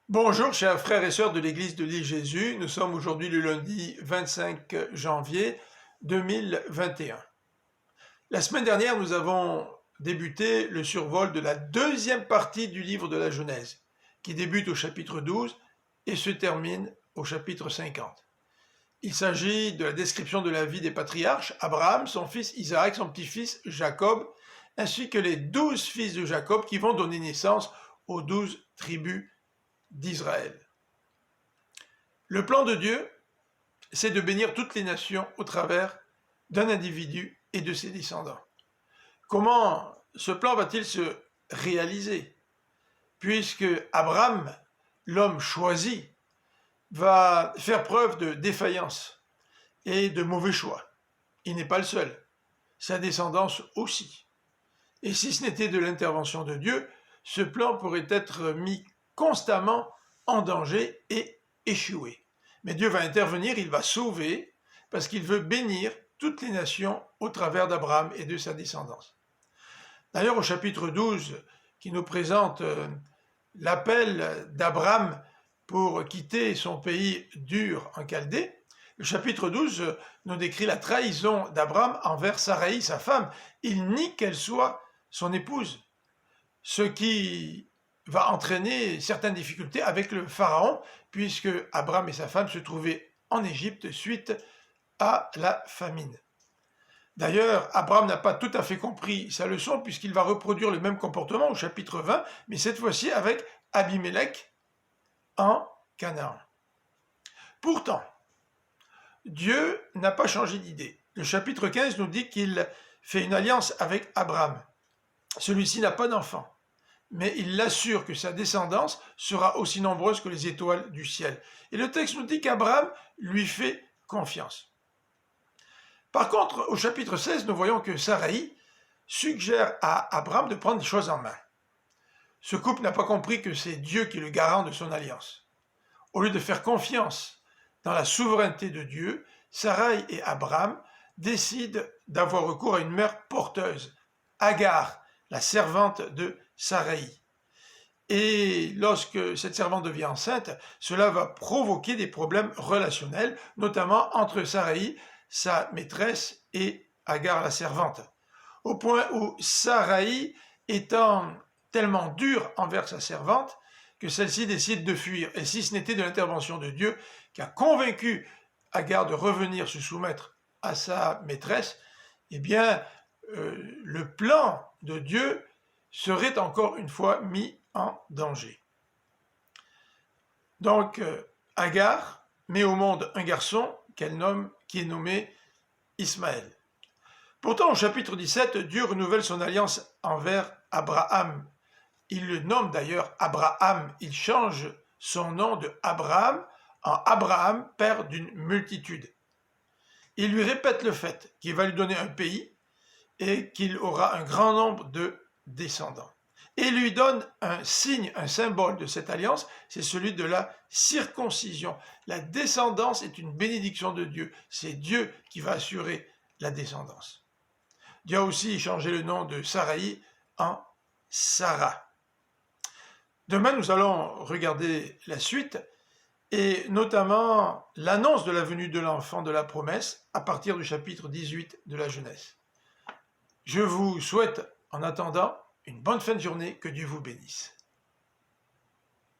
Bonjour chers frères et sœurs de l'église de l'île Jésus, nous sommes aujourd'hui le lundi 25 janvier 2021. La semaine dernière, nous avons débuté le survol de la deuxième partie du livre de la Genèse, qui débute au chapitre 12 et se termine au chapitre 50. Il s'agit de la description de la vie des patriarches, Abraham, son fils Isaac, son petit-fils Jacob, ainsi que les 12 fils de Jacob qui vont donner naissance aux 12 tribus d'Israël. Le plan de Dieu, c'est de bénir toutes les nations au travers d'un individu et de ses descendants. Comment ce plan va-t-il se réaliser? Puisque Abraham, l'homme choisi, va faire preuve de défaillance et de mauvais choix. Il n'est pas le seul, sa descendance aussi. Et si ce n'était de l'intervention de Dieu, ce plan pourrait être mis constamment en danger et échouer. Mais Dieu va intervenir, il va sauver, parce qu'il veut bénir toutes les nations au travers d'Abraham et de sa descendance. D'ailleurs, au chapitre 12, qui nous présente l'appel d'Abraham pour quitter son pays d'Ur en Chaldée, le chapitre 12 nous décrit la trahison d'Abraham envers Saraï, sa femme. Il nie qu'elle soit son épouse, ce qui va entraîner certaines difficultés avec le pharaon, puisque Abraham et sa femme se trouvaient en Égypte suite à la famine. D'ailleurs, Abraham n'a pas tout à fait compris sa leçon, puisqu'il va reproduire le même comportement au chapitre 20, mais cette fois-ci avec Abimélec en Canaan. Pourtant, Dieu n'a pas changé d'idée. Le chapitre 15 nous dit qu'il fait une alliance avec Abraham. Celui-ci n'a pas d'enfant, mais il l'assure que sa descendance sera aussi nombreuse que les étoiles du ciel. Et le texte nous dit qu'Abraham lui fait confiance. Par contre, au chapitre 16, nous voyons que Saraï suggère à Abraham de prendre les choses en main. Ce couple n'a pas compris que c'est Dieu qui est le garant de son alliance. Au lieu de faire confiance dans la souveraineté de Dieu, Saraï et Abraham décident d'avoir recours à une mère porteuse, Agar, la servante de Saraï. Et lorsque cette servante devient enceinte, cela va provoquer des problèmes relationnels, notamment entre Saraï, sa maîtresse, et Agar, la servante. Au point où Saraï, étant tellement dure envers sa servante, que celle-ci décide de fuir. Et si ce n'était de l'intervention de Dieu qui a convaincu Agar de revenir se soumettre à sa maîtresse, eh bien, le plan de Dieu serait encore une fois mis en danger. Donc, Agar met au monde un garçon qui est nommé Ismaël. Pourtant, au chapitre 17, Dieu renouvelle son alliance envers Abraham. Il le nomme d'ailleurs Abraham. Il change son nom de Abraham en Abraham, père d'une multitude. Il lui répète le fait qu'il va lui donner un pays et qu'il aura un grand nombre de descendants. Et lui donne un signe, un symbole de cette alliance, c'est celui de la circoncision. La descendance est une bénédiction de Dieu. C'est Dieu qui va assurer la descendance. Dieu a aussi changé le nom de Saraï en Sarah. Demain, nous allons regarder la suite et notamment l'annonce de la venue de l'enfant de la promesse à partir du chapitre 18 de la Genèse. Je vous souhaite, en attendant, une bonne fin de journée, que Dieu vous bénisse.